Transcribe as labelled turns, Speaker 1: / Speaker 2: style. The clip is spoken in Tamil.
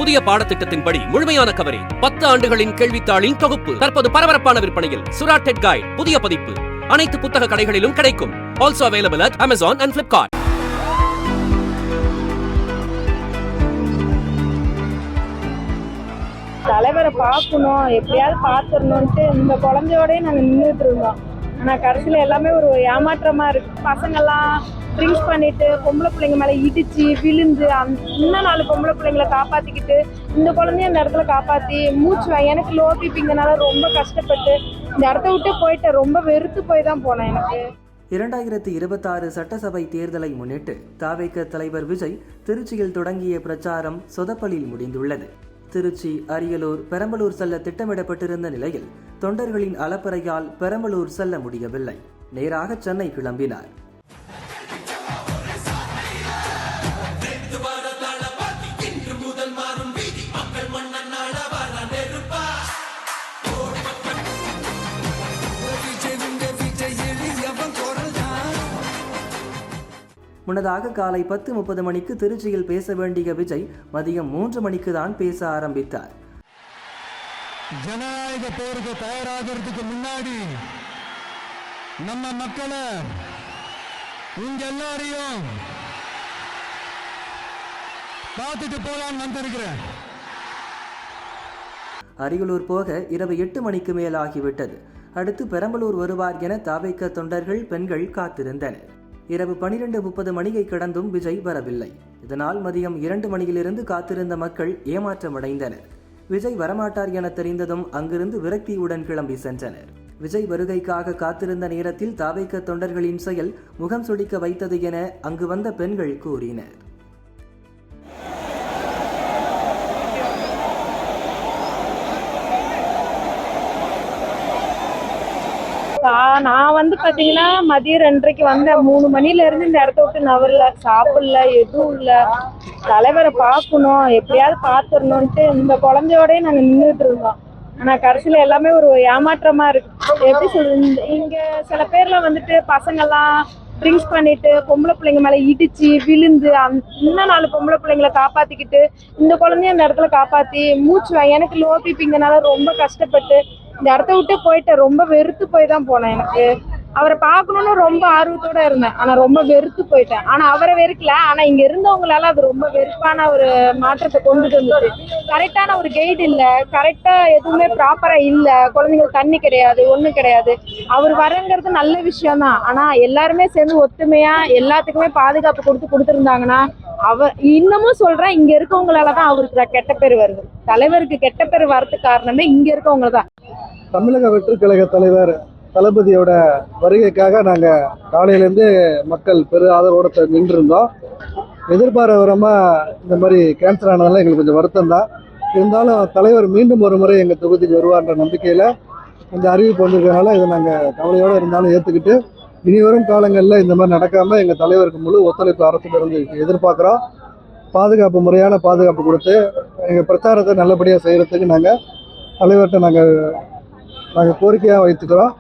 Speaker 1: புதிய பாடத்திட்டத்தின்படி முழுமையான கவரேஜ் 10 ஆண்டுகளின் கேள்வித்தாளின் தொகுப்பு தற்போது பரபரப்பான விற்பனையில். சுறா டெட் கைட் புதிய பதிப்பு அனைத்து புத்தக கடைகளிலும் கிடைக்கும். Also available at Amazon and Flipkart.
Speaker 2: தலைவரை பார்க்கணும், எப்படியாவது பார்த்துடணுன்ட்டு இந்த குழந்தையோடய நாங்கள் நின்றுட்டு இருந்தோம். ஆனால் கடைசியில் எல்லாமே ஒரு ஏமாற்றமாக இருக்குது. பசங்கள்லாம் ட்ரிங்க்ஸ் பண்ணிட்டு பொம்பளை பிள்ளைங்க மேலே இடிச்சு விழுந்து இன்னும் 4 பொம்பளை பிள்ளைங்களை காப்பாற்றிக்கிட்டு இந்த குழந்தைய அந்த இடத்துல காப்பாற்றி எனக்கு லோ பிபிங்கனால ரொம்ப கஷ்டப்பட்டு இந்த இடத்த விட்டு போயிட்டு ரொம்ப வெறுத்து போய் தான் போனேன். எனக்கு
Speaker 3: 2026 சட்டசபை தேர்தலை முன்னிட்டு தவிக தலைவர் விஜய் திருச்சியில் தொடங்கிய பிரச்சாரம் சொதப்பலில் முடிந்துள்ளது. திருச்சி, அரியலூர், பெரம்பலூர் செல்ல திட்டமிடப்பட்டிருந்த நிலையில் தொண்டர்களின் அலப்பறையால் பெரம்பலூர் செல்ல முடியவில்லை. நேராக சென்னை கிளம்பினார். முன்னதாக காலை 10:30 மணிக்கு திருச்சியில் பேச வேண்டிய விஜய் மதியம் 3 மணிக்கு தான் பேச ஆரம்பித்தார்.
Speaker 4: ஜனநாயக போருக்கு தயாராகிறதுக்கு முன்னாடி நம்ம மக்களை உங்க எல்லாரையும் பார்த்துட்டு போலான்னு வந்திருக்கிறேன்.
Speaker 3: அரியலூர் போக இரவு 8 மணிக்கு மேல் ஆகிவிட்டது. அடுத்து பெரம்பலூர் வருவார் என தவிக தொண்டர்கள், பெண்கள் காத்திருந்தனர். இரவு 12:30 மணியை கடந்தும் விஜய் வரவில்லை. இதனால் மதியம் 2 மணியிலிருந்து காத்திருந்த மக்கள் ஏமாற்றமடைந்தனர். விஜய் வரமாட்டார் என தெரிந்ததும் அங்கிருந்து விரக்தியுடன் கிளம்பி சென்றனர். விஜய் வருகைக்காக காத்திருந்த நேரத்தில் தவிக தொண்டர்களின் செயல் முகம் சுளிக்க வைத்தது என அங்கு வந்த பெண்கள் கூறினர்.
Speaker 2: நான் பார்த்தீங்கன்னா மதியம் 2:30 வந்தேன். 3 மணிலேருந்து இந்த இடத்த விட்டு நவரல, சாப்பிடல, எதுவும் இல்லை. தலைவரை பார்க்கணும், எப்படியாவது பார்த்துடணுன்ட்டு இந்த குழந்தையோடய நாங்கள் நின்றுட்டு இருந்தோம். ஆனால் கடைசியில் எல்லாமே ஒரு ஏமாற்றமாக இருக்குது. எப்படி சொல்றது, இங்கே சில பேர்லாம் வந்துட்டு பசங்கள்லாம் ட்ரிங்க்ஸ் பண்ணிட்டு பொம்பளை பிள்ளைங்க மேலே இடிச்சு விழுந்து இன்னும் 4 பொம்பளை பிள்ளைங்களை காப்பாற்றிக்கிட்டு இந்த குழந்தைய அந்த இடத்துல காப்பாற்றி எனக்கு லோ பிபிங்கனால ரொம்ப கஷ்டப்பட்டு இந்த இடத்த விட்டு போயிட்டு ரொம்ப வெறுத்து போய் தான் போனேன். எனக்கு அவரை பார்க்கணுன்னு ரொம்ப ஆர்வத்தோட இருந்தேன். ஆனால் ரொம்ப வெறுத்து போயிட்டேன். ஆனால் அவரை வெறுக்கல, ஆனால் இங்கே இருந்தவங்களால அது ரொம்ப வெறுப்பான ஒரு மாற்றத்தை கொண்டுட்டு வந்துச்சு. கரெக்டான ஒரு கைடு இல்லை, கரெக்டாக எதுவுமே ப்ராப்பராக இல்லை. குழந்தைங்களுக்கு தண்ணி கிடையாது, ஒன்றும் கிடையாது. அவர் வரங்கிறது நல்ல விஷயம்தான். ஆனால் எல்லாருமே சேர்ந்து ஒத்துமையாக எல்லாத்துக்குமே பாதுகாப்பு கொடுத்துருந்தாங்கன்னா இன்னமும் சொல்கிறேன், இங்கே இருக்கவங்களால தான் அவருக்கு கெட்ட பேர் வருது. தலைவருக்கு கெட்ட பேர் வரதுக்கு காரணமே இங்கே இருக்கவங்க தான்.
Speaker 5: தமிழக வெற்றிக் கழக தலைவர் தளபதியோட வருகைக்காக நாங்கள் காலையிலேருந்து மக்கள் பெரு ஆதரவோடு நின்றுருந்தோம். எதிர்பாராதமாக இந்த மாதிரி கேன்சல் ஆனதெல்லாம் எங்களுக்கு கொஞ்சம் வருத்தம் தான். இருந்தாலும் தலைவர் மீண்டும் ஒரு முறை எங்கள் தொகுதிக்கு வருவார்ன்ற நம்பிக்கையில் இந்த அறிவிப்பு வந்திருக்கனால இதை நாங்கள் கவலையோடு இருந்தாலும் ஏற்றுக்கிட்டு இனி வரும் காலங்களில் இந்த மாதிரி நடக்காமல் எங்கள் தலைவருக்கு முழு ஒத்துழைப்பு அரசிலிருந்து எதிர்பார்க்குறோம். பாதுகாப்பு, முறையான பாதுகாப்பு கொடுத்து எங்கள் பிரச்சாரத்தை நல்லபடியாக செய்கிறதுக்கு நாங்கள் தலைவர்கிட்ட நாங்கள் கோரிக்கையாக வைத்துக்கிறோம்.